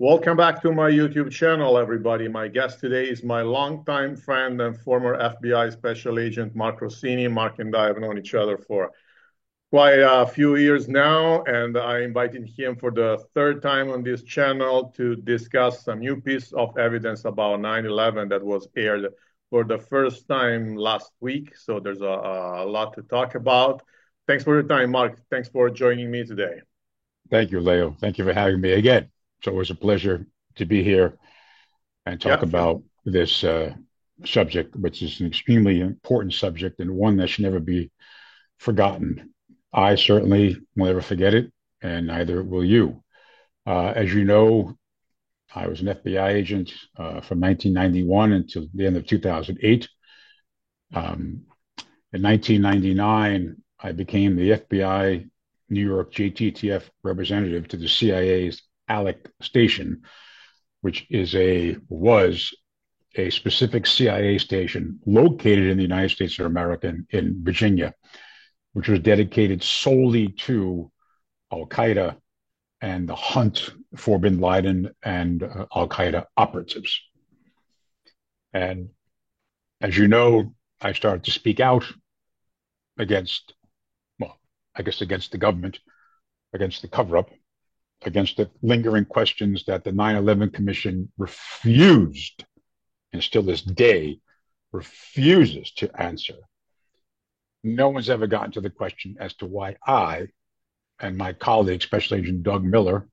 Welcome back to my YouTube channel, everybody. My guest today is my longtime friend and former FBI Special Agent Mark Rossini. Mark and I have known each other for quite a few years now, and I invited him for the third time on this channel to discuss some new piece of evidence about 9/11 that was aired for the first time last week. So there's a lot to talk about. Thanks for your time, Mark. Thanks for joining me today. Thank you, Leo. Thank you for having me again. It's always a pleasure to be here and talk Yeah, for about this subject, which is an extremely important subject and one that should never be forgotten. I certainly will never forget it, and neither will you. As you know, I was an FBI agent from 1991 until the end of 2008. Um, in 1999, I became the FBI New York JTTF representative to the CIA's ALEC station, which was a specific CIA station located in the United States of America in Virginia, which was dedicated solely to Al Qaeda and the hunt for bin Laden and Al Qaeda operatives. And as you know, I started to speak out against, well, I guess against the government, against the cover up, against the lingering questions that the 9/11 Commission refused, and still this day refuses to answer. No one's ever gotten to the question as to why I and my colleague, Special Agent Doug Miller,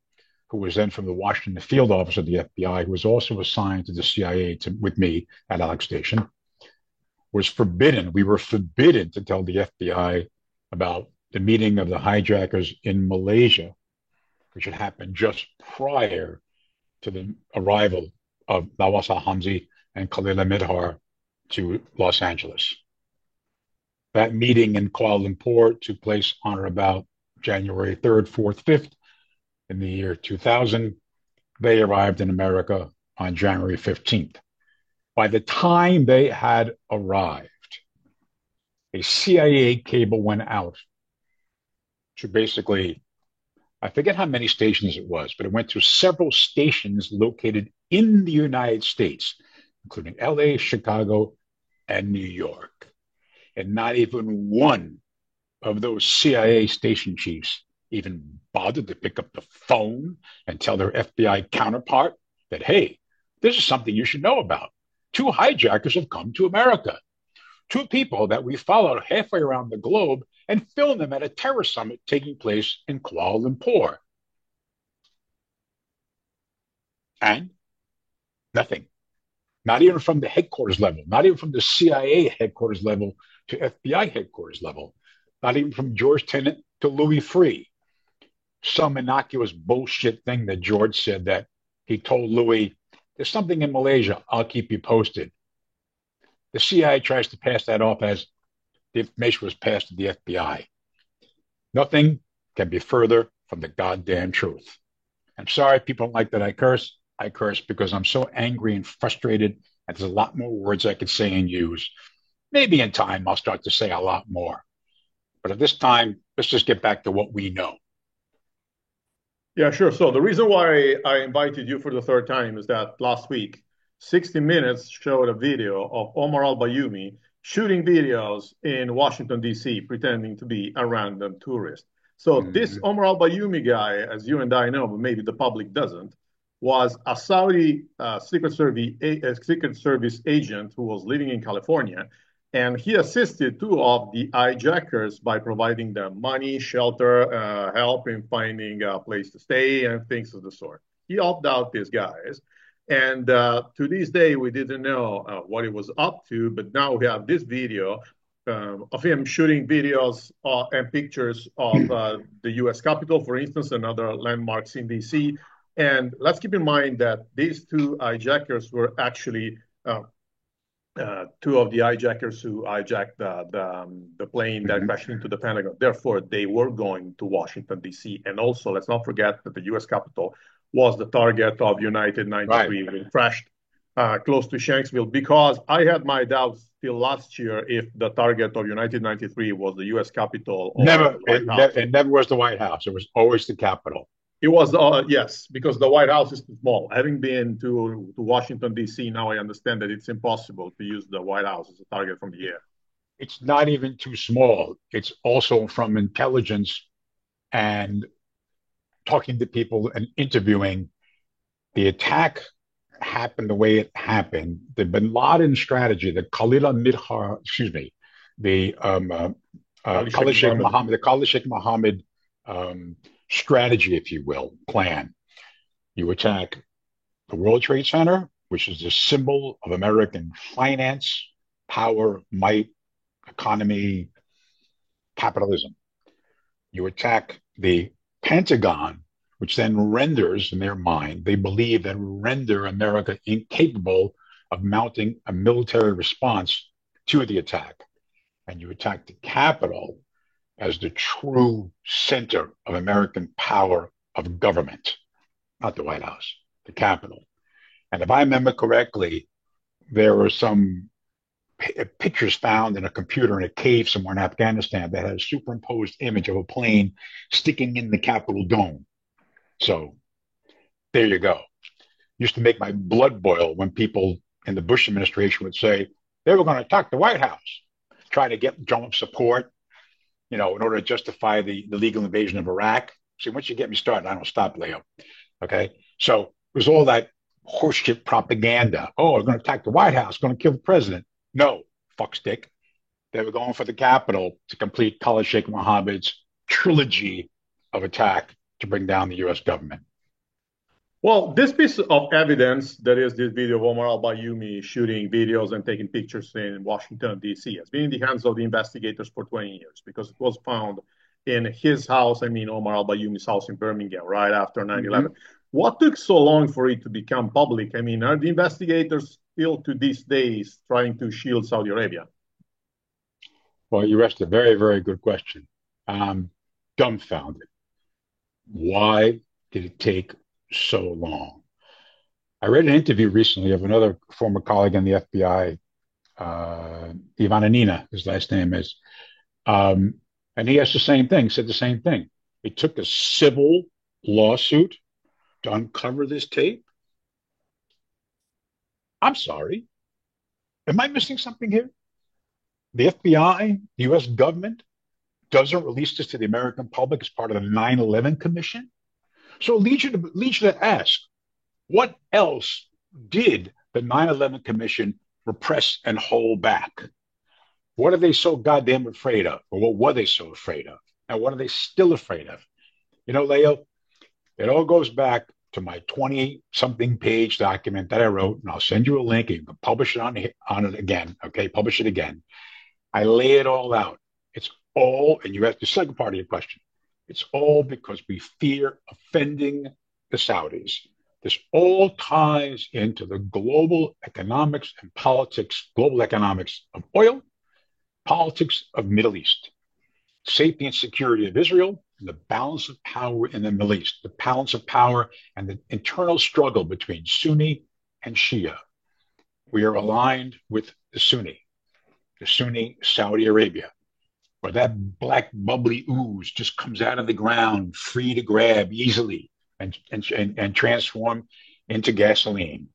who was then from the Washington field office of the FBI, who was also assigned to the CIA with me at ALEC Station, was forbidden. We were forbidden to tell the FBI about the meeting of the hijackers in Malaysia, which had happened just prior to the arrival of Nawaz al-Hamzi and Khalil Midhar to Los Angeles. That meeting in Kuala Lumpur took place on or about January 3rd, 4th, 5th in the year 2000. They arrived in America on January 15th. By the time they had arrived, a CIA cable went out to basically, I forget how many stations it was, but it went to several stations located in the United States, including LA, Chicago, and New York. And not even one of those CIA station chiefs even bothered to pick up the phone and tell their FBI counterpart that, hey, this is something you should know about. Two hijackers have come to America. Two people that we followed halfway around the globe and filmed them at a terror summit taking place in Kuala Lumpur. And nothing. Not even from the headquarters level, not even from the CIA headquarters level to FBI headquarters level, not even from George Tenet to Louis Freeh. Some innocuous bullshit thing that George said that he told Louis, there's something in Malaysia, I'll keep you posted. The CIA tries to pass that off as the information was passed to the FBI. Nothing can be further from the goddamn truth. I'm sorry people don't like that I curse. I curse because I'm so angry and frustrated, and there's a lot more words I could say and use. Maybe in time I'll start to say a lot more. But at this time, let's just get back to what we know. Yeah, sure. So the reason why I invited you for the third time is that last week, 60 Minutes showed a video of Omar al-Bayoumi shooting videos in Washington, D.C., pretending to be a random tourist. So this Mm, Omar al-Bayoumi guy, as you and I know, but maybe the public doesn't, was a Saudi Secret Service agent who was living in California, and he assisted two of the hijackers by providing them money, shelter, help in finding a place to stay, and things of the sort. He helped out these guys. And to this day, we didn't know what he was up to, but now we have this video of him shooting videos and pictures of the US Capitol, for instance, and other landmarks in DC. And let's keep in mind that these two hijackers were actually two of the hijackers who hijacked the plane that mhm. crashed into the Pentagon. Therefore, they were going to Washington, D.C. And also, let's not forget that the U.S. Capitol was the target of United Right. 93 when it crashed close to Shanksville, because I had my doubts till last year if the target of United 93 was the U.S. Capitol or Never, the White House. it never was the White House. It was always the Capitol. It was, yes, because the White House is too small. Having been to Washington, D.C., now I understand that it's impossible to use the White House as a target from the air. It's not even too small. It's also from intelligence and talking to people and interviewing. The attack happened the way it happened. The Bin Laden strategy, the Khalid al-Midhar, excuse me, the Ali Sheikh Khalid Sheikh Mohammed. Mohammed, the Khalid Sheikh Mohammed strategy, if you will, plan. You attack the World Trade Center, which is the symbol of American finance, power, might, economy, capitalism. You attack the Pentagon, which then renders, in their mind, they believe that render America incapable of mounting a military response to the attack. And you attack the Capitol as the true center of American power of government, not the White House, the Capitol. And if I remember correctly, there were some pictures found in a computer in a cave somewhere in Afghanistan that had a superimposed image of a plane sticking in the Capitol dome. So there you go. Used to make my blood boil when people in the Bush administration would say they were going to attack the White House, try to get drum up support, in order to justify the legal invasion of Iraq. See, once you get me started, I don't stop, Leo. Okay. So it was all that horseshit propaganda. Oh, we're going to attack the White House, going to kill the president. No, fuckstick. They were going for the Capitol to complete Khalid Sheikh Mohammed's trilogy of attack to bring down the U.S. government. Well, this piece of evidence, that is this video of Omar al-Bayoumi shooting videos and taking pictures in Washington, D.C., has been in the hands of the investigators for 20 years because it was found in his house, Omar al-Bayoumi's house in Birmingham, right after 9/11. What took so long for it to become public? Are the investigators still to these days trying to shield Saudi Arabia? Well, you asked a very, very good question. I'm dumbfounded. Why did it take so long? I read an interview recently of another former colleague in the FBI, Ivan Anina, his last name is, and he asked the same thing, said the same thing. It took a civil lawsuit to uncover this tape. I'm sorry. Am I missing something here? The FBI, the US government, doesn't release this to the American public as part of the 9/11 Commission. So it leads you to ask, what else did the 9/11 Commission repress and hold back? What are they so goddamn afraid of? Or what were they so afraid of? And what are they still afraid of? Leo, it all goes back to my 20-something page document that I wrote, and I'll send you a link. And you can publish it on it again. Okay, publish it again. I lay it all out. It's all, and you asked the second part of your question. It's all because we fear offending the Saudis. This all ties into the global economics and politics, global economics of oil, politics of Middle East, safety and security of Israel, and the balance of power in the Middle East, the balance of power and the internal struggle between Sunni and Shia. We are aligned with the Sunni Saudi Arabia, where that black bubbly ooze just comes out of the ground, free to grab easily and transform into gasoline.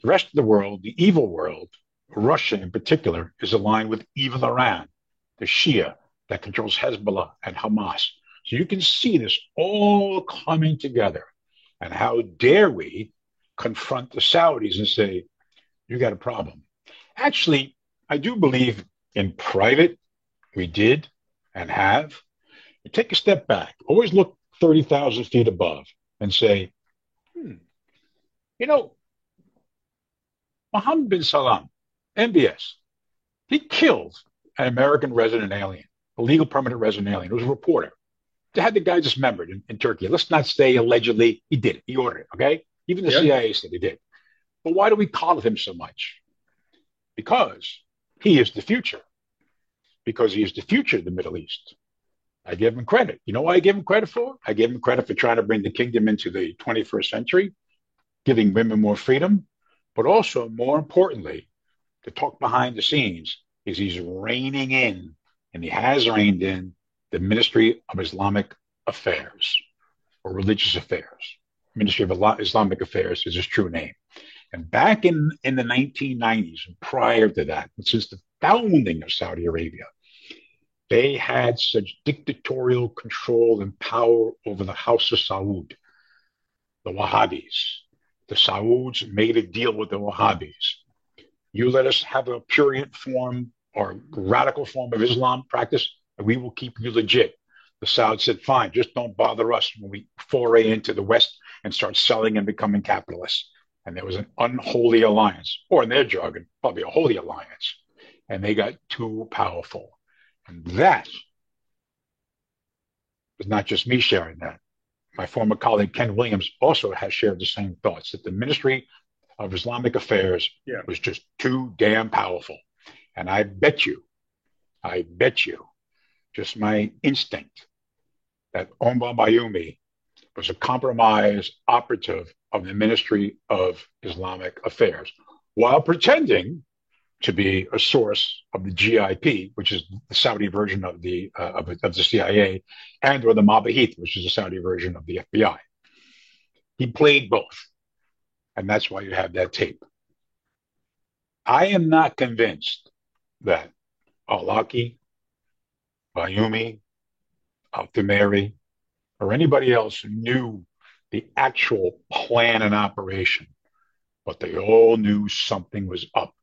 The rest of the world, the evil world, Russia in particular, is aligned with evil Iran, the Shia that controls Hezbollah and Hamas. So you can see this all coming together. And how dare we confront the Saudis and say, you got a problem. Actually, I do believe in private, we did and have. You take a step back, always look 30,000 feet above and say, Mohammed bin Salman, MBS, he killed an American resident alien, a legal permanent resident alien. It was a reporter. They had the guy dismembered in Turkey. Let's not say allegedly. He did it. He ordered it, okay? Even the CIA said he did. But why do we coddle him so much? Because he is the future. Because he is the future of the Middle East. I give him credit. You know what I give him credit for? I give him credit for trying to bring the kingdom into the 21st century, giving women more freedom, but also, more importantly, to talk behind the scenes is he's reining in, and he has reined in, the Ministry of Islamic Affairs. or Religious Affairs. Ministry of Islamic Affairs is his true name. And back in the 1990s, and prior to that, since the founding of Saudi Arabia, they had such dictatorial control and power over the House of Saud, the Wahhabis. The Sauds made a deal with the Wahhabis. You let us have a purient form or radical form of Islam practice, and we will keep you legit. The Saud said, fine, just don't bother us when we foray into the West and start selling and becoming capitalists. And there was an unholy alliance, or in their jargon, probably a holy alliance. And they got too powerful. And that is not just me sharing that. My former colleague, Ken Williams, also has shared the same thoughts, that the Ministry of Islamic Affairs was just too damn powerful. And I bet you, just my instinct, that Omar Bayoumi was a compromised operative of the Ministry of Islamic Affairs, while pretending to be a source of the GIP, which is the Saudi version of the CIA, and or the Mabahith, which is the Saudi version of the FBI. He played both, and that's why you have that tape. I am not convinced that Al-Awlaki, Bayoumi, Al-Thumairy, or anybody else knew the actual plan and operation, but they all knew something was up.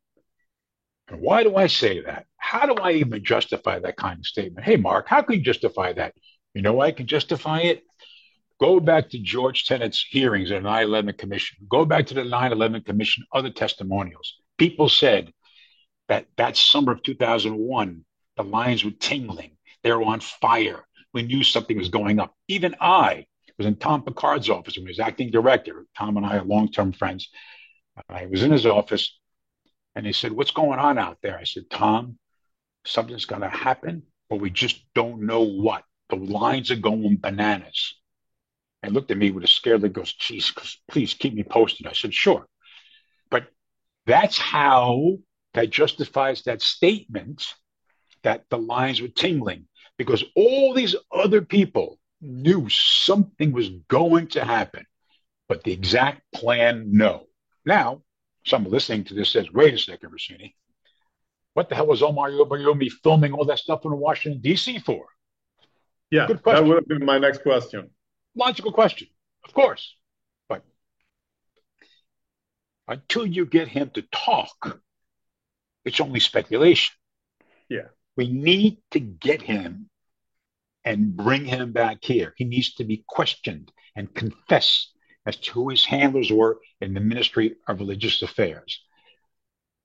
And why do I say that? How do I even justify that kind of statement? Hey, Mark, how can you justify that? You know why I can justify it? Go back to George Tenet's hearings at the 9/11 Commission. Go back to the 9/11 Commission, other testimonials. People said that summer of 2001, the lines were tingling. They were on fire. We knew something was going up. Even I was in Tom Picard's office when he was acting director. Tom and I are long-term friends. I was in his office, and he said, what's going on out there? I said, Tom, something's going to happen, but we just don't know what. The lines are going bananas. And looked at me with a scared look, goes, geez, please keep me posted. I said, sure. But that's how that justifies that statement that the lines were tingling, because all these other people knew something was going to happen, but the exact plan, no. Now, someone listening to this says, wait a second, Russini, what the hell was Omar Bayoumi filming all that stuff in Washington, D.C. for? Yeah, good question. That would have been my next question. Logical question, of course. But until you get him to talk, it's only speculation. Yeah. We need to get him and bring him back here. He needs to be questioned and confess as to who his handlers were in the Ministry of Religious Affairs.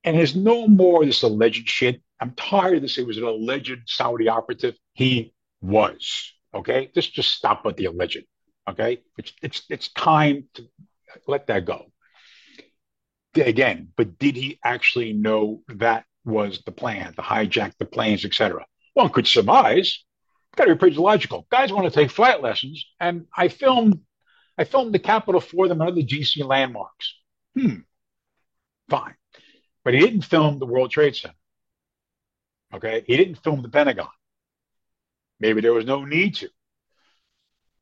And there's no more of this alleged shit. I'm tired of this. It was an alleged Saudi operative. He was. Okay? Let's just stop with the alleged. Okay? It's time to let that go. Again, but did he actually know that was the plan, to hijack the planes, etc.? One could surmise. Got to be pretty logical. Guys want to take flight lessons, and I filmed the Capitol for them and other GC landmarks. Fine. But he didn't film the World Trade Center. Okay? He didn't film the Pentagon. Maybe there was no need to.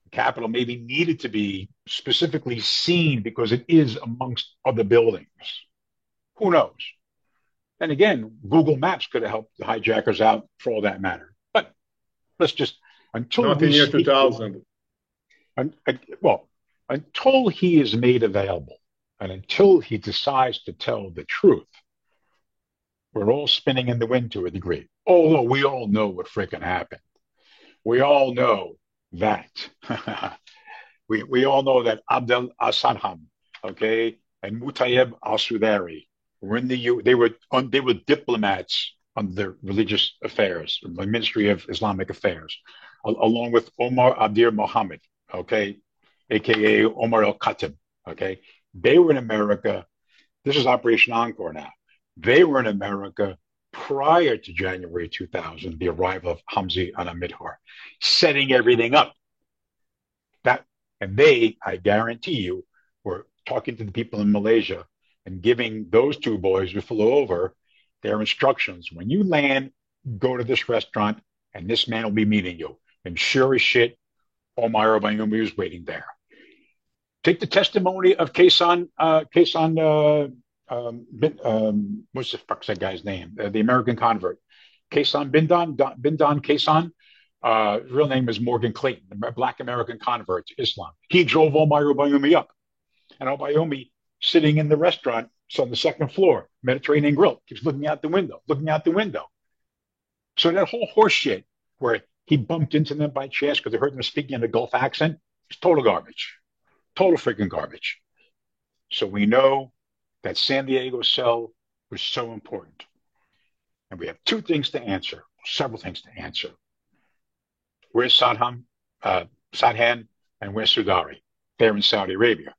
The Capitol maybe needed to be specifically seen because it is amongst other buildings. Who knows? And again, Google Maps could have helped the hijackers out for all that matter. But let's just, until not in year 2000. Until he is made available and until he decides to tell the truth, we're all spinning in the wind to a degree. Although we all know what freaking happened. We all know that. we all know that Abdel al-Sadham, okay, and Mutayyib al-Sudari were in the they were diplomats under Religious Affairs, the Ministry of Islamic Affairs, along with Omar Abdir Mohammed, okay, aka Omar al-Khatib, okay. They were in America. This is Operation Encore now. They were in America prior to January 2000, the arrival of Hamzi al-Midhar, setting everything up. And they, I guarantee you, were talking to the people in Malaysia and giving those two boys who flew over their instructions. When you land, go to this restaurant, and this man will be meeting you. And sure as shit, Omar Bayumi was waiting there. Take the testimony of what's the fuck's that guy's name? The American convert, Kesan Bindan Kesan. Real name is Morgan Clayton, the Black American convert to Islam. He drove Omar Bayumi up, and Bayumi sitting in the restaurant, so on the second floor, Mediterranean Grill, keeps looking out the window, looking out the window. So that whole horse shit where he bumped into them by chance because they heard them speaking in a Gulf accent, it's total garbage. Total freaking garbage. So we know that San Diego cell was so important. And we have two things to answer, several things to answer. Where's Sadhan, and where's Sudari? They're in Saudi Arabia.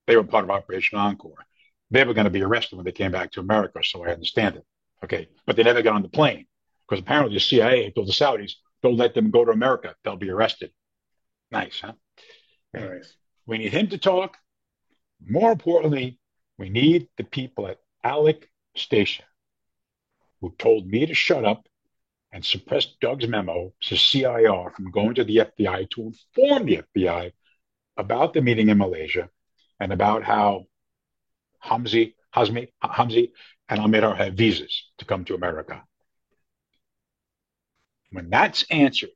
They were part of Operation Encore. They were going to be arrested when they came back to America, so I understand it. Okay. But they never got on the plane because apparently the CIA told the Saudis, don't let them go to America. They'll be arrested. Nice, huh? Nice. We need him to talk. More importantly, we need the people at Alec Station who told me to shut up and suppress Doug's memo to CIR from going to the FBI to inform the FBI about the meeting in Malaysia and about how Hamzi and Amir have visas to come to America. When that's answered,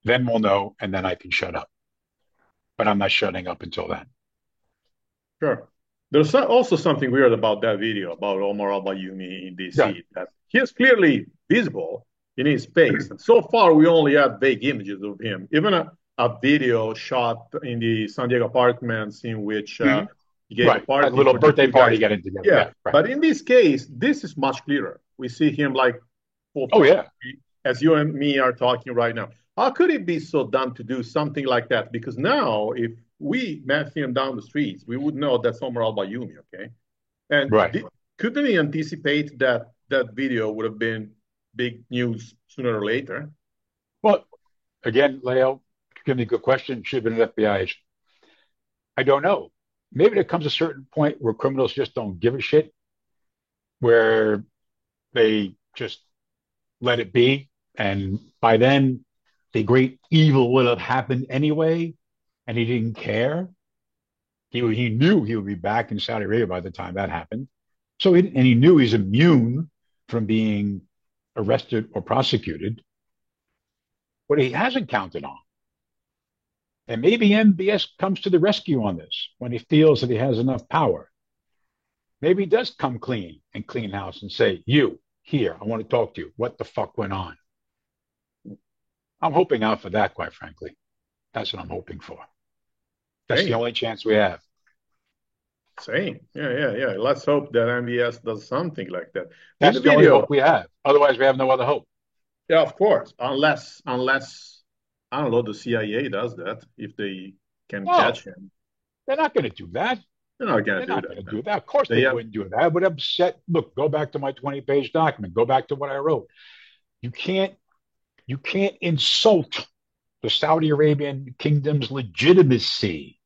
then we'll know, and then I can shut up. But I'm not shutting up until then. Sure. There's also something weird about that video about Omar al-Bayumi in DC. Yeah. That he is clearly visible in his face. And so far, we only have vague images of him. Even a video shot in the San Diego apartments in which he gave a party. A little birthday party getting together. Yeah. Right. But in this case, this is much clearer. We see him like full as you and me are talking right now. How could it be so dumb to do something like that? Because now, if we met him down the streets, we would know that's Omar al-Bayumi, okay? And couldn't he anticipate that that video would have been big news sooner or later? Well, again, Leo, give me a good question. Should have been an FBI agent. I don't know. Maybe there comes a certain point where criminals just don't give a shit, where they just let it be. And by then, the great evil would have happened anyway, and he didn't care. He knew he would be back in Saudi Arabia by the time that happened. So he knew he's immune from being arrested or prosecuted. What he hasn't counted on, and maybe MBS comes to the rescue on this when he feels that he has enough power. Maybe he does come clean and clean house and say, you, here, I want to talk to you. What the fuck went on? I'm hoping out for that, quite frankly. That's what I'm hoping for. That's the only chance we have. Same. Yeah. Let's hope that MBS does something like that. That's the only hope we have. Otherwise, we have no other hope. Yeah, of course. Unless I don't know, the CIA does that if they can catch him. They're not going to do that. They're not going to do that. Of course they wouldn't do that. I would upset. Look, go back to my 20-page document. Go back to what I wrote. You can't insult the Saudi Arabian kingdom's legitimacy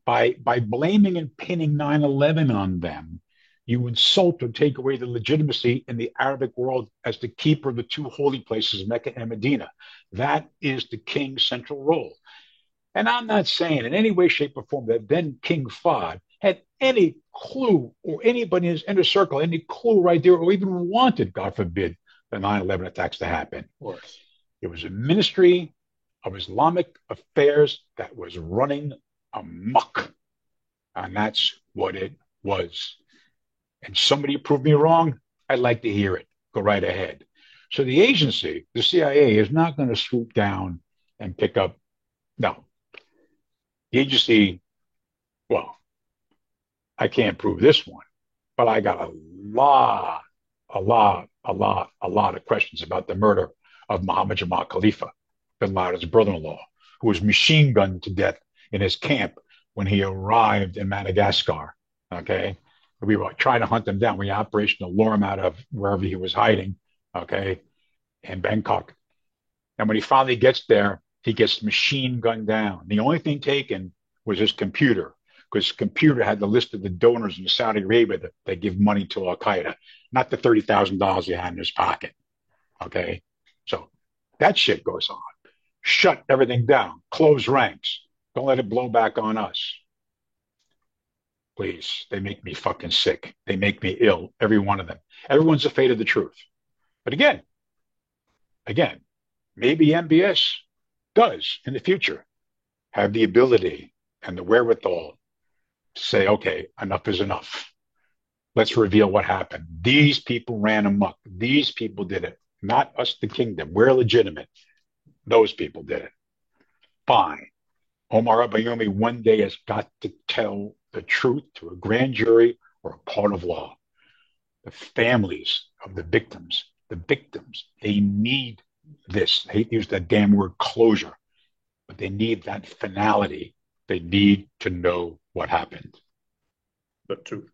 by blaming and pinning 9/11 on them. You insult or take away the legitimacy in the Arabic world as the keeper of the two holy places, Mecca and Medina. That is the king's central role. And I'm not saying in any way, shape, or form that then King Fahd had any clue, or anybody in his inner circle, any clue right there, or even wanted, God forbid, the 9/11 attacks to happen. Of course. It was a ministry of Islamic affairs that was running amok. And that's what it was. And somebody proved me wrong, I'd like to hear it. Go right ahead. So the agency, the CIA, is not going to swoop down and pick up. No. The agency, well, I can't prove this one, but I got a lot of questions about the murder of Mohammed Jamal Khalifa, bin Laden's brother-in-law, who was machine gunned to death in his camp when he arrived in Madagascar. Okay. We were trying to hunt him down. We operational lure him out of wherever he was hiding, okay, in Bangkok. And when he finally gets there, he gets machine gunned down. The only thing taken was his computer, because his computer had the list of the donors in Saudi Arabia that give money to Al-Qaeda, not the $30,000 he had in his pocket, okay? So that shit goes on. Shut everything down. Close ranks. Don't let it blow back on us. Please, they make me fucking sick. They make me ill, every one of them. Everyone's afraid of the truth. But again, maybe MBS does in the future have the ability and the wherewithal to say, okay, enough is enough. Let's reveal what happened. These people ran amok. These people did it, not us, the kingdom. We're legitimate. Those people did it. Fine. Omar Abayomi one day has got to tell the truth to a grand jury or a court of law. The families of the victims, they need this. I hate to use that damn word closure, but they need that finality. They need to know what happened. The truth.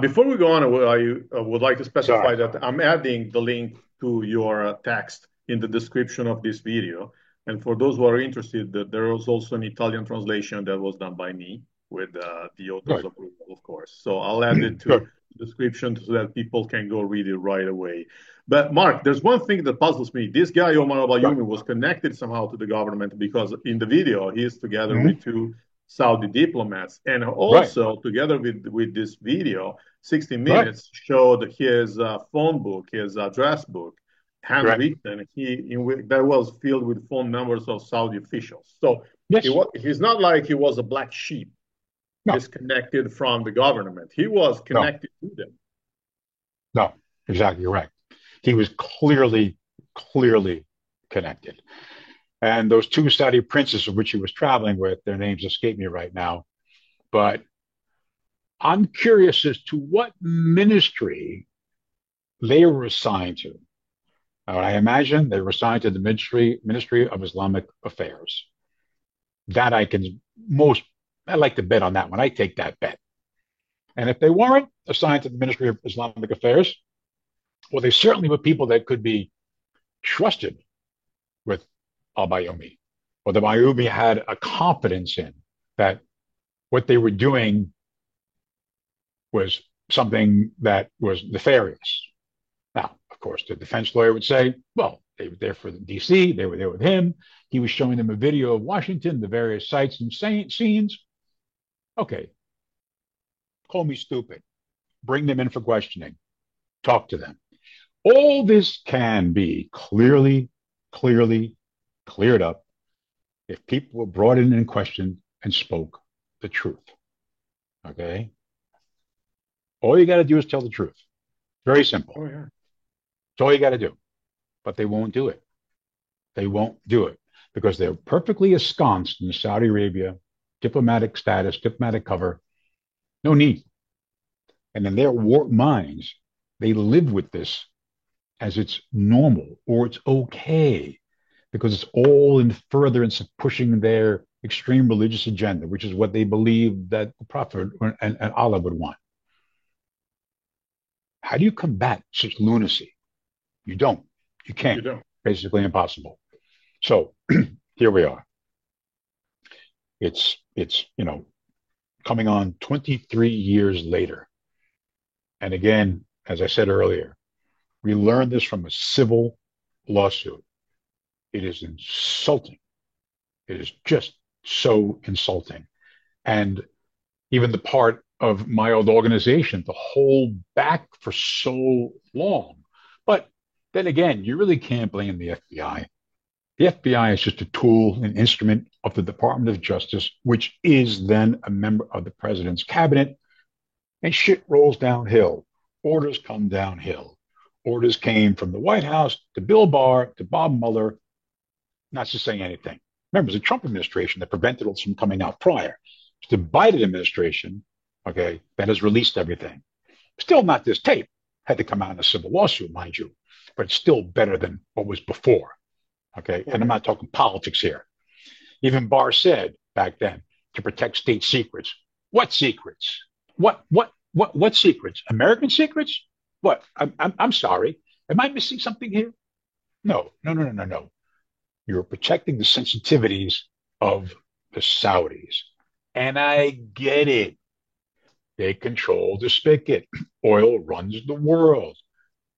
Before we go on, I would like to specify Sorry. that I'm adding the link to your text in the description of this video. And for those who are interested, there is also an Italian translation that was done by me with the author's Good. approval, of course. So I'll add it to Good. the description so that people can go read it right away. But Mark, there's one thing that puzzles me. This guy, Omar Abayomi, was connected somehow to the government because in the video, he is together Mm-hmm. with two Saudi diplomats. And Right. also, together with this video, 60 Right. Minutes showed his phone book, his address book, Right. handwritten. That was filled with phone numbers of Saudi officials. So Yes. he's not like he was a black sheep No. disconnected from the government. He was No. connected to them. No. Exactly right. He was clearly connected. And those two Saudi princes of which he was traveling with, their names escape me right now. But I'm curious as to what ministry they were assigned to. I imagine they were assigned to the Ministry of Islamic Affairs. That I like to bet on that one. I take that bet. And if they weren't assigned to the Ministry of Islamic Affairs, well, they certainly were people that could be trusted with Al Bayoumi, or the Bayoumi had a confidence in that what they were doing was something that was nefarious. Now, of course, the defense lawyer would say, well, they were there for the DC, they were there with him. He was showing them a video of Washington, the various sites and scenes. Okay, call me stupid. Bring them in for questioning. Talk to them. All this can be clearly cleared up if people were brought in and questioned and spoke the truth. Okay? All you got to do is tell the truth. Very simple. Oh, yeah. That's all you got to do. But they won't do it. They won't do it because they're perfectly ensconced in Saudi Arabia, diplomatic status, diplomatic cover. No need. And in their warped minds, they live with this as it's normal or it's okay because it's all in furtherance of pushing their extreme religious agenda, which is what they believe that the Prophet and Allah would want. How do you combat such lunacy? You don't. You can't. You don't. Basically impossible. So here we are. It's coming on 23 years later. And again, as I said earlier, we learned this from a civil lawsuit. It is insulting. It is just so insulting. And even the part of my old organization to hold back for so long. But then again, you really can't blame the FBI. The FBI is just a tool, an instrument of the Department of Justice, which is then a member of the president's cabinet. And shit rolls downhill. Orders come downhill. Orders came from the White House to Bill Barr to Bob Mueller, not to say anything. Remember, it was the Trump administration that prevented it from coming out prior. It's the Biden administration, okay, that has released everything. Still not this tape. Had to come out in a civil lawsuit, mind you, but it's still better than what was before. Okay. And I'm not talking politics here. Even Barr said back then to protect state secrets. What secrets? What secrets? American secrets? What? I'm sorry. Am I missing something here? No. You're protecting the sensitivities of the Saudis. And I get it. They control the spigot. Oil runs the world.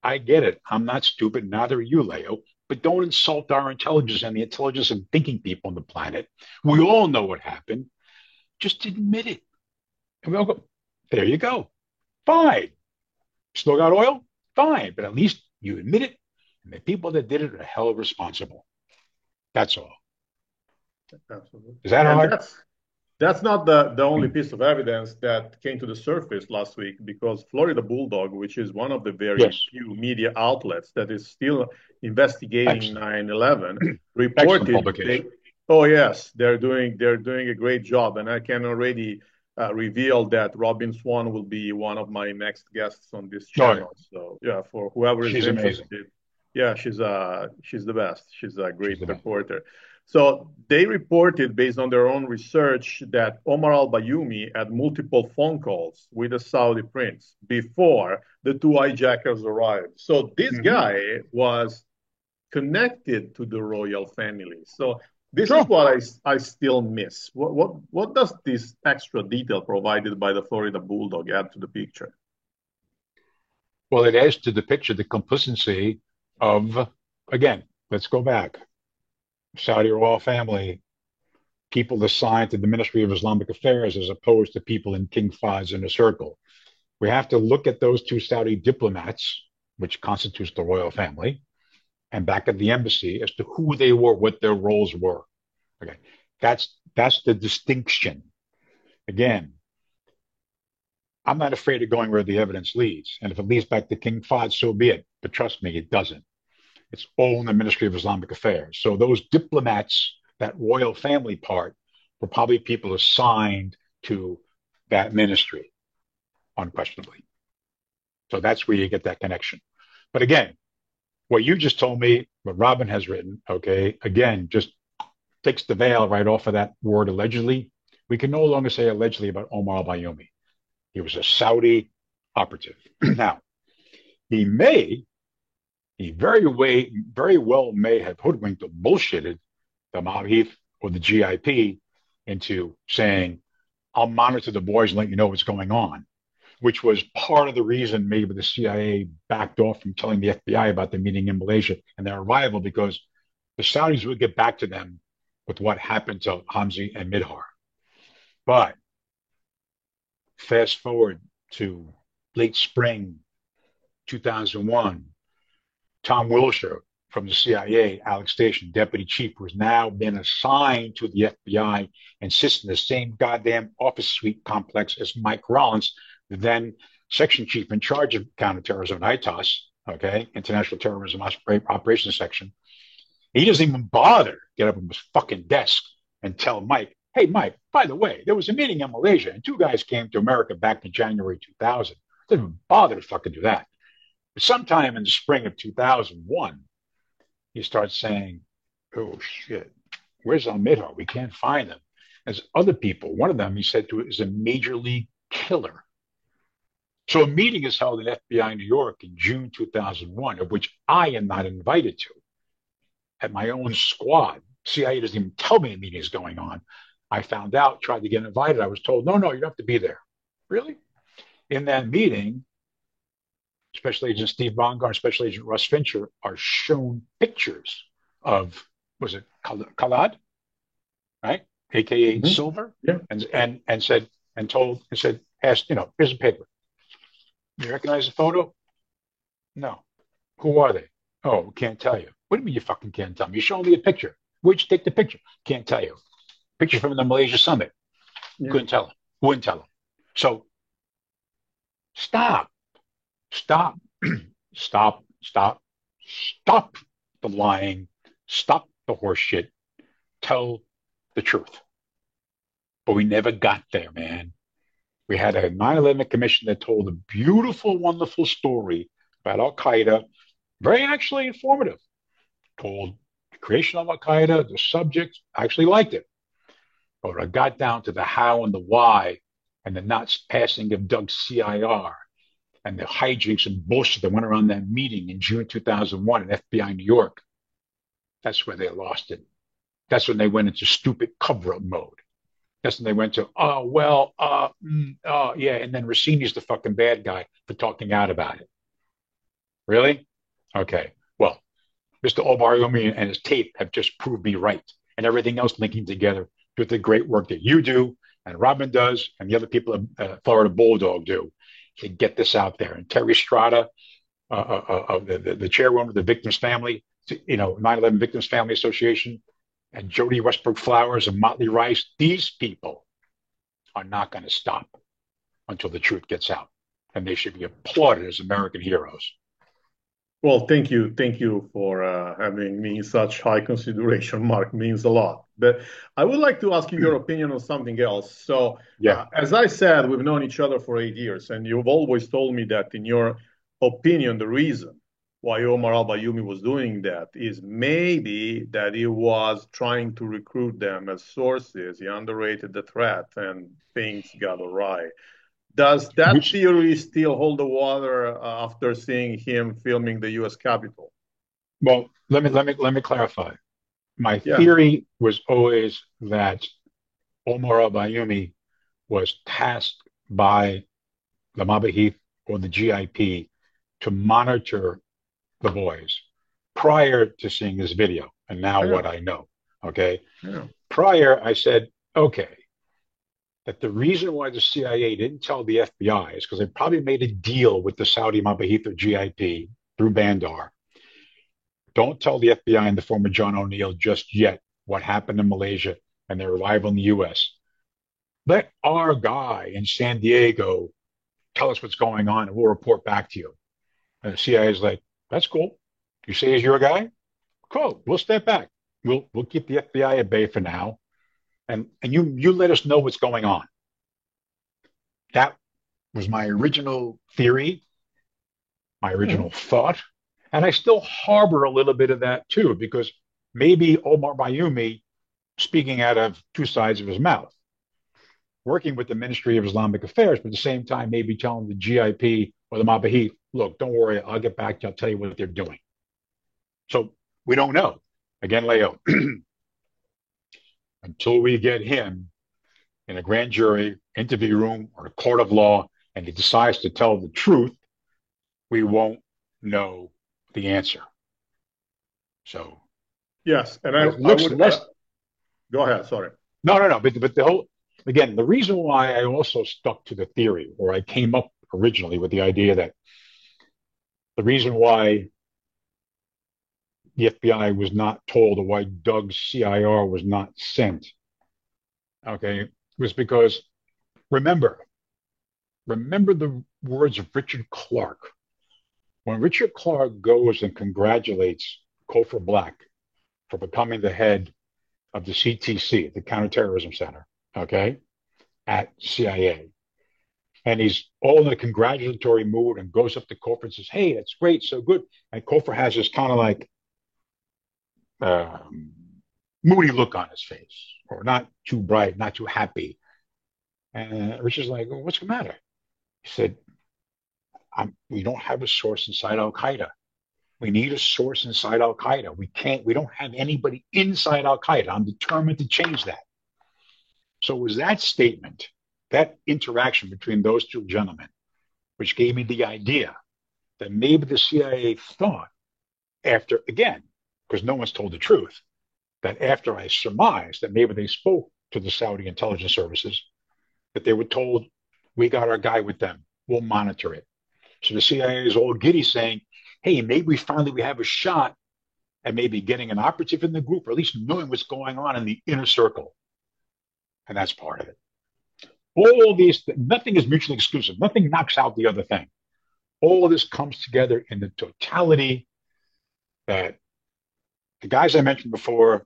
I get it. I'm not stupid. Neither are you, Leo. but don't insult our intelligence and the intelligence of thinking people on the planet. We all know what happened. Just admit it. And we'll go, there you go. Fine. Still got oil? Fine. But at least you admit it. And the people that did it are held responsible. That's all. Absolutely. Is that And hard? that's not the only piece of evidence that came to the surface last week, because Florida Bulldog, which is one of the very Yes. few media outlets that is still investigating Excellent. 9/11, Excellent reported publication. oh yes, they're doing a great job, and I can already reveal that Robin Swan will be one of my next guests on this Oh, yeah. channel. So yeah, for whoever is She's amazing. interested, yeah, she's the best. She's a She's great the best. reporter. So they reported, based on their own research, that Omar al-Bayoumi had multiple phone calls with the Saudi prince before the two hijackers arrived. So this Mm-hmm. guy was connected to the royal family. So this is Sure. what I still miss. What does this extra detail provided by the Florida Bulldog add to the picture? Well, it adds to the picture the complicity of, again, let's go back. Saudi royal family, people assigned to the Ministry of Islamic Affairs as opposed to people in King Fahd's inner circle. We have to look at those two Saudi diplomats, which constitutes the royal family, and back at the embassy as to who they were, what their roles were. Okay, that's the distinction. Again, I'm not afraid of going where the evidence leads, and if it leads back to King Fahd, so be it. But trust me, it doesn't. It's all in the Ministry of Islamic Affairs. So those diplomats, that royal family part, were probably people assigned to that ministry, unquestionably. So that's where you get that connection. But again, what you just told me, what Robin has written, okay, again, just takes the veil right off of that word allegedly. We can no longer say allegedly about Omar al-Bayoumi. He was a Saudi operative. Now, he may, very well may have hoodwinked or bullshitted the Ma'arif or the GIP into saying, I'll monitor the boys and let you know what's going on, which was part of the reason maybe the CIA backed off from telling the FBI about the meeting in Malaysia and their arrival, because the Saudis would get back to them with what happened to Hamzi and Midhar. But fast forward to late spring 2001, Tom Wilshire from the CIA, Alex Station, deputy chief, who has now been assigned to the FBI and sits in the same goddamn office suite complex as Mike Rollins, the then section chief in charge of counterterrorism at ITOS, okay, International Terrorism Operations Section. He doesn't even bother to get up from his fucking desk and tell Mike, hey, Mike, by the way, there was a meeting in Malaysia and two guys came to America back in January 2000. Doesn't even bother to fucking do that. But sometime in the spring of 2001, he starts saying, oh shit, where's Al-Midhar? We can't find him. There's other people. One of them, he said to it, is a major league killer. So a meeting is held in FBI New York in June 2001, of which I am not invited to, at my own squad. CIA doesn't even tell me a meeting is going on. I found out, tried to get invited. I was told, no, you don't have to be there. Really? In that meeting, Special Agent Steve Bongar and Special Agent Russ Fincher are shown pictures of, was it Khalad, right? AKA Mm-hmm. Silver, Yeah. and said, asked, here's a paper. You recognize the photo? No. Who are they? Oh, can't tell you. What do you mean you fucking can't tell me? You show me a picture. Where'd you take the picture? Can't tell you. Picture from the Malaysia summit. Yeah. Couldn't tell him. Wouldn't tell him. So stop, stop, stop, stop, stop the lying, stop the horse shit, tell the truth. But we never got there, man. We had a 9/11 commission that told a beautiful, wonderful story about Al Qaeda, very actually informative. Told the creation of Al Qaeda, the subject, I actually liked it. But when I got down to the how and the why and the not passing of Doug's CIR and the hijinks and bullshit that went around that meeting in June 2001 at FBI New York, that's where they lost it. That's when they went into stupid cover-up mode. That's when they went to, yeah. And then Rossini's the fucking bad guy for talking out about it. Really? Okay. Well, Mr. Obariomi and his tape have just proved me right, and everything else linking together with the great work that you do and Robin does and the other people at Florida Bulldog do to get this out there. And Terry Strada, of the chairwoman of the victims' family, 9/11 Victims Family Association, and Jody Westbrook Flowers and Motley Rice, these people are not going to stop until the truth gets out. And they should be applauded as American heroes. Well, thank you. Thank you for having me in such high consideration, Mark. Means a lot. But I would like to ask you your opinion on something else. So, Yeah. as I said, we've known each other for 8 years, and you've always told me that, in your opinion, the reason why Omar al Bayoumi was doing that is maybe that he was trying to recruit them as sources. He underrated the threat, and things got awry. Does that Which, theory still hold the water after seeing him filming the U.S. Capitol? well, let me clarify. My Yeah, theory was always that Omar al Bayoumi was tasked by the Mabahith or the GIP to monitor the boys prior to seeing this video. And now yeah, what I know. Okay. yeah. Prior, I said, okay, that the reason why the CIA didn't tell the FBI is because they probably made a deal with the Saudi Mabahith or GIP through Bandar. Don't tell the FBI and the former John O'Neill just yet what happened in Malaysia and their arrival in the US. Let our guy in San Diego tell us what's going on and we'll report back to you. And the CIA is like, that's cool. You say he's your guy? Cool. We'll step back. We'll keep the FBI at bay for now. And you let us know what's going on. That was my original theory, my original thought. And I still harbor a little bit of that too, because maybe Omar Bayoumi, speaking out of two sides of his mouth, working with the Ministry of Islamic Affairs, but at the same time, maybe telling the GIP or the Mabahith, look, don't worry, I'll get back to you, I'll tell you what they're doing. So we don't know. Again, Leo, until we get him in a grand jury interview room or a court of law and he decides to tell the truth, we won't know the answer. So Yes, and but it I looks would less. go ahead. Sorry. No. But the whole again, the reason why I also stuck to the theory, or I came up originally with the idea that the reason why the FBI was not told or why Doug's CIR was not sent, okay, was because remember, remember the words of Richard Clarke. When Richard Clarke goes and congratulates Cofer Black for becoming the head of the CTC, the Counterterrorism Center, okay, at CIA. And he's all in a congratulatory mood and goes up to Cofer and says, hey, that's great, so good. And Cofer has this kind of like um, moody look on his face, or not too bright, not too happy. And Richard's like, well, what's the matter? He said, we don't have a source inside Al Qaeda. We need a source inside Al Qaeda. We don't have anybody inside Al Qaeda. I'm determined to change that. So it was that statement, that interaction between those two gentlemen, which gave me the idea that maybe the CIA thought after, again, because no one's told the truth, that after I surmised that maybe they spoke to the Saudi intelligence services, that they were told, we got our guy with them. We'll monitor it. So the CIA is all giddy saying, hey, maybe we have a shot at maybe getting an operative in the group, or at least knowing what's going on in the inner circle. And that's part of it. All these, nothing is mutually exclusive. Nothing knocks out the other thing. All of this comes together in the totality that the guys I mentioned before,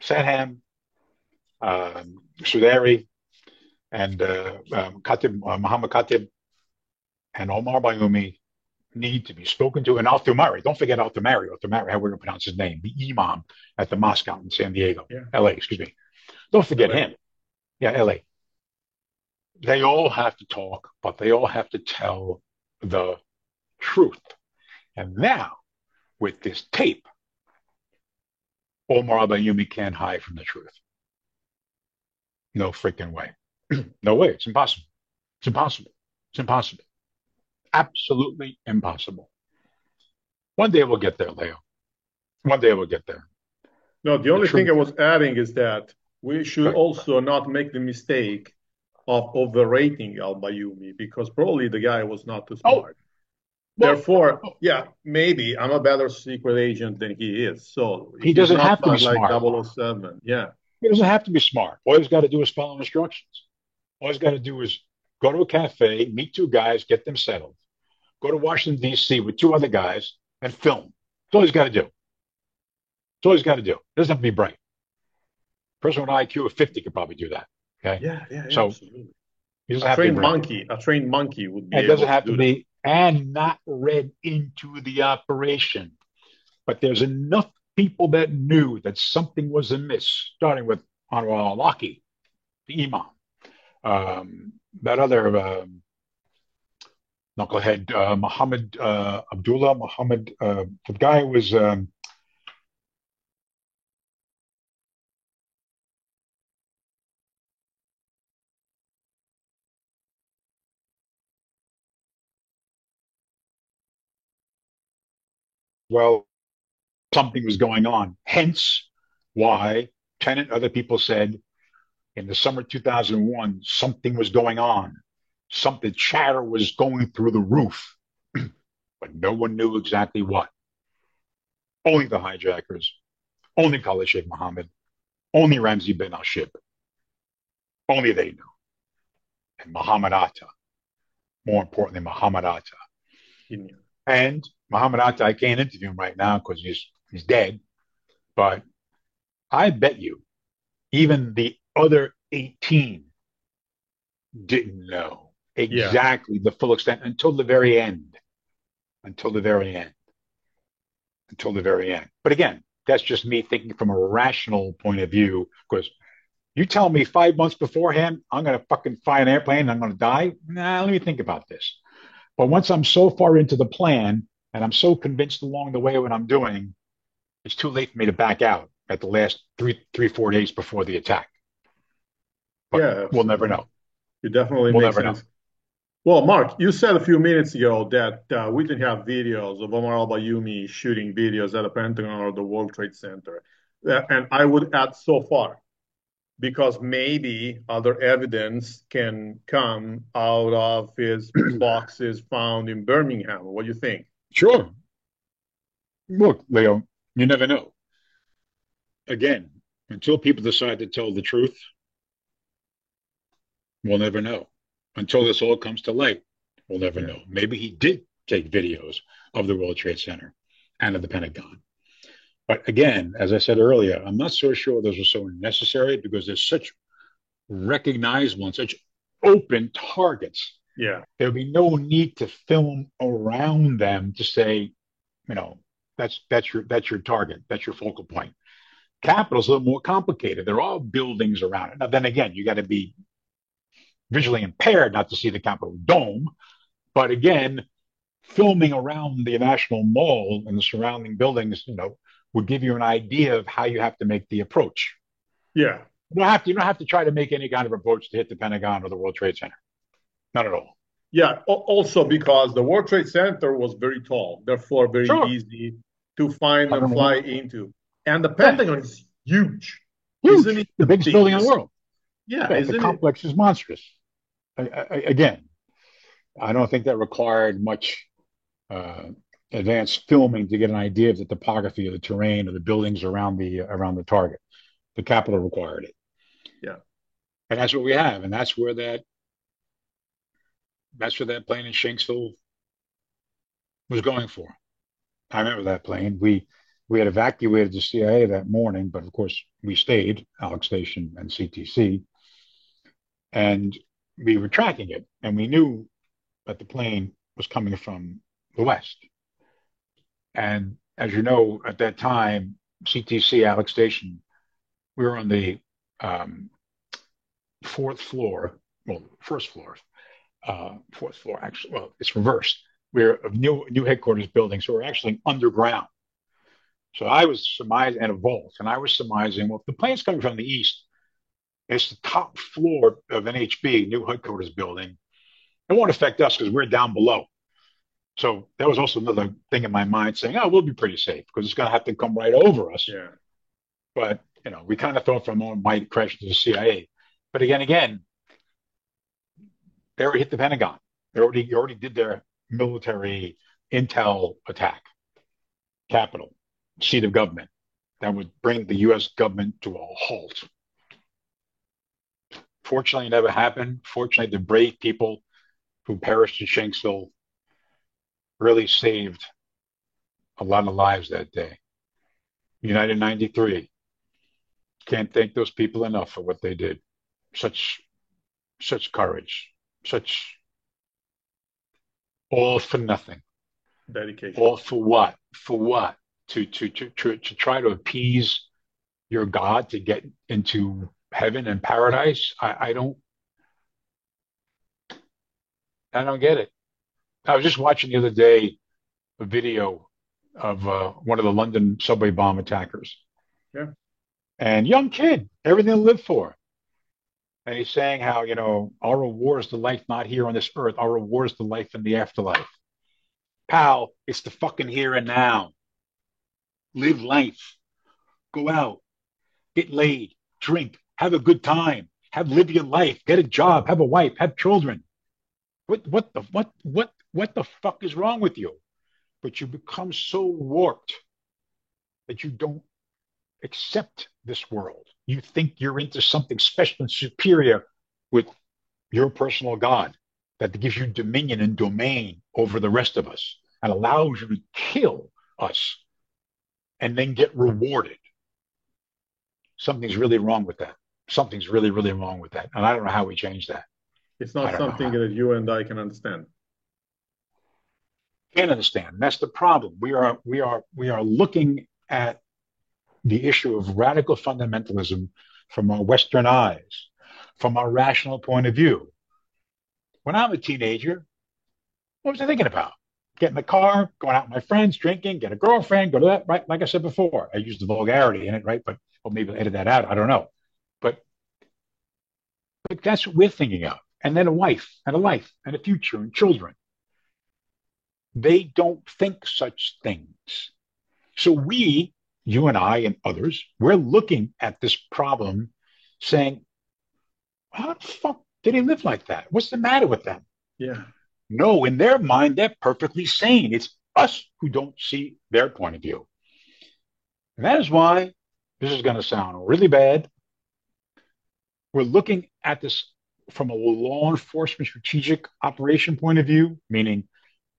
Sadham, Sudari, and Muhammad Khatib, and Omar Bayoumi need to be spoken to. And Al-Thumari, don't forget Al-Thumari, how we're going to pronounce his name, the imam at the mosque out in San Diego, Yeah. LA, excuse me. Don't forget LA. him. Yeah, LA. They all have to talk, but they all have to tell the truth. And now, with this tape, Omar al-Bayoumi can't hide from the truth. No freaking way. No way. It's impossible. It's impossible. It's impossible. Absolutely impossible. One day we'll get there, Leo. One day we'll get there. No, the The only thing I truth. was adding is that we should Good. also not make the mistake of overrating Al Bayumi because probably the guy was not too Oh, smart. well, Therefore, yeah, maybe I'm a better secret agent than he is. So he he's doesn't not have to be like smart. 007. Yeah. He doesn't have to be smart. All he's got to do is follow instructions. All he's got to do is go to a cafe, meet two guys, get them settled. Go to Washington, D.C. with two other guys and film. That's all he's got to do. That's all he's got to do. He doesn't have to be bright. A person with an IQ of 50 could probably do that. Okay. Yeah, yeah, yeah, So absolutely. he doesn't have to be bright. A trained monkey would be And it able doesn't to have to do that. be, and not read into the operation. But there's enough people that knew that something was amiss, starting with Anwar al-Awlaki, the imam, that other knucklehead, Muhammad Abdullah, Muhammad, the guy who was, well, something was going on. Hence why Tennant and other people said in the summer 2001, something was going on. Something chatter was going through the roof, but no one knew exactly what. Only the hijackers, only Khalid Sheikh Mohammed, only Ramzi bin Ashib, only they knew. And Muhammad Atta, more importantly, Muhammad Atta. Yeah. And Muhammad Atta, I can't interview him right now because he's dead, but I bet you even the other 18 didn't know Yeah. exactly the full extent until the very end. Until the very end. Until the very end. But again, that's just me thinking from a rational point of view. Because you tell me 5 months beforehand, I'm going to fucking fly an airplane and I'm going to die. Nah, let me think about this. But once I'm so far into the plan and I'm so convinced along the way of what I'm doing, it's too late for me to back out at the last 4 days before the attack. But Yeah, we'll never absolutely. know. It definitely We'll makes never know. sense. Well, Mark, you said a few minutes ago that we didn't have videos of Omar al-Bayumi shooting videos at the Pentagon or the World Trade Center. And I would add so far, because maybe other evidence can come out of his boxes found in Birmingham. What do you think? Sure. Look, Leo, you never know. Again, until people decide to tell the truth, we'll never know. Until this all comes to light, we'll never Yeah. know. Maybe he did take videos of the World Trade Center and of the Pentagon. But again, as I said earlier, I'm not so sure those are so necessary because there's such recognizable and such open targets. Yeah. There would be no need to film around them to say, you know, that's your target, that's your focal point. Capitol's a little more complicated. There are buildings around it. Now, then again, you got to be visually impaired not to see the Capitol dome. But again, filming around the National Mall and the surrounding buildings, would give you an idea of how you have to make the approach. Yeah. You don't have to try to make any kind of approach to hit the Pentagon or the World Trade Center. Not at all. Yeah. Also, because the World Trade Center was very tall, therefore very Sure. easy to find and fly 101. into. And the Yeah. Pentagon is huge. Isn't Huge. it The the biggest building in the biggest? world. Yeah, Yeah, the isn't it? complex is monstrous. Again, I don't think that required much uh, advanced filming to get an idea of the topography of the terrain or the buildings around the target. The Capitol required it, Yeah. and that's what we have, and that's where that plane in Shanksville was going for. I remember that plane. We had evacuated the CIA that morning, but of course we stayed, Alex Station and CTC, and we were tracking it, and we knew that the plane was coming from the west. And as you know, at that time, CTC, Alex Station, we were on the um, fourth floor, well, first floor, fourth floor, actually. Well, it's reversed. We're a new headquarters building, so we're actually underground. So I was surmising, and a vault, and I was surmising, well, if the plane's coming from the east, it's the top floor of NHB, new headquarters building. It won't affect us because we're down below. So that was also another thing in my mind saying, oh, we'll be pretty safe because it's going to have to come right over us. Yeah. But, we kind of thought for a moment might crash to the CIA. But again, they already hit the Pentagon. They already did their military intel attack, capital, seat of government. That would bring the U.S. government to a halt. Fortunately, it never happened. Fortunately, the brave people who perished in Shanksville really saved a lot of lives that day. United 93. Can't thank those people enough for what they did. Such such courage. Such all for nothing. Dedication. All for what? For what? To try to appease your God to get into heaven and paradise? I don't get it. I was just watching the other day a video of one of the London subway bomb attackers. Yeah. And young kid, everything to live for. And he's saying how, our reward is the life not here on this earth. Our reward is the life in the afterlife. Pal, it's the fucking here and now. Live life. Go out. Get laid. Drink. Have a good time. Live your life. Get a job. Have a wife. Have children. What the fuck is wrong with you? But you become so warped that you don't accept this world. You think you're into something special and superior with your personal God that gives you dominion and domain over the rest of us and allows you to kill us and then get rewarded. Something's really wrong with that. Something's really, really wrong with that. And I don't know how we change that. It's I not don't know something how. that you and I can understand. Can't understand. That's the problem. We are looking at the issue of radical fundamentalism from our Western eyes, from our rational point of view. When I'm a teenager, what was I thinking about? Get in the car, going out with my friends, drinking, get a girlfriend, go to that, right? Like I said before, I used the vulgarity in it, right? But well, maybe I'll edit that out. I don't know. But that's what we're thinking of. And then a wife and a life and a future and children. They don't think such things. So you and I and others, we're looking at this problem saying, how the fuck did they live like that? What's the matter with them? Yeah. No, in their mind, they're perfectly sane. It's us who don't see their point of view. And that is why this is going to sound really bad. We're looking at this from a law enforcement strategic operation point of view, meaning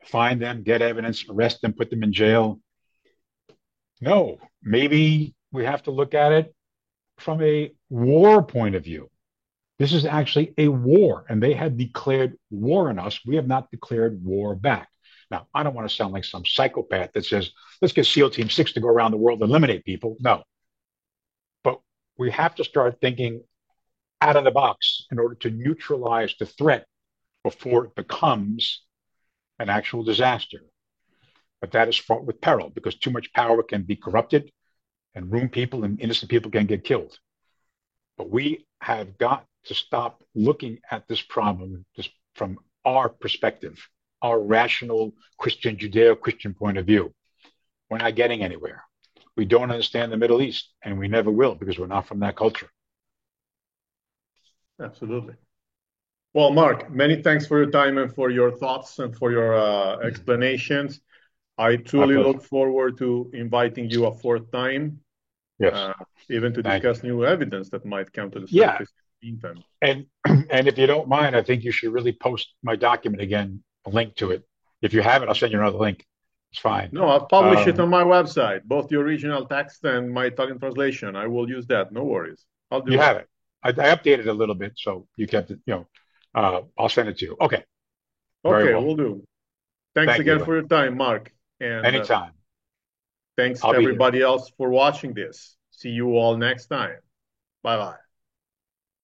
find them, get evidence, arrest them, put them in jail. No, maybe we have to look at it from a war point of view. This is actually a war, and they have declared war on us. We have not declared war back. Now, I don't want to sound like some psychopath that says, let's get SEAL Team 6 to go around the world and eliminate people. No. But we have to start thinking out of the box in order to neutralize the threat before it becomes an actual disaster. But that is fraught with peril because too much power can be corrupted and ruin people, and innocent people can get killed. But we have got to stop looking at this problem just from our perspective, our rational Christian, Judeo-Christian point of view. We're not getting anywhere. We don't understand the Middle East, and we never will because we're not from that culture. Absolutely. Well, Mark, many thanks for your time and for your thoughts and for your explanations. I My truly pleasure. look forward to inviting you a fourth time, Yes. uh, even to Thank you. discuss new evidence that might come to the Yeah. surface in the meantime. And and if you don't mind, I think you should really post my document again, a link to it. If you have it, I'll send you another link. It's fine. No, I'll publish it Um, on my website, both the original text and my Italian translation. I will use that. No worries. I'll do you that. have it. I updated a little bit, so you kept it. I'll send it to you. Okay. Very Okay, well. we'll do. Thanks Thank you, again for buddy. your time, Mark. And Anytime. thanks I'll to be here. everybody else for watching this. See you all next time. Bye bye.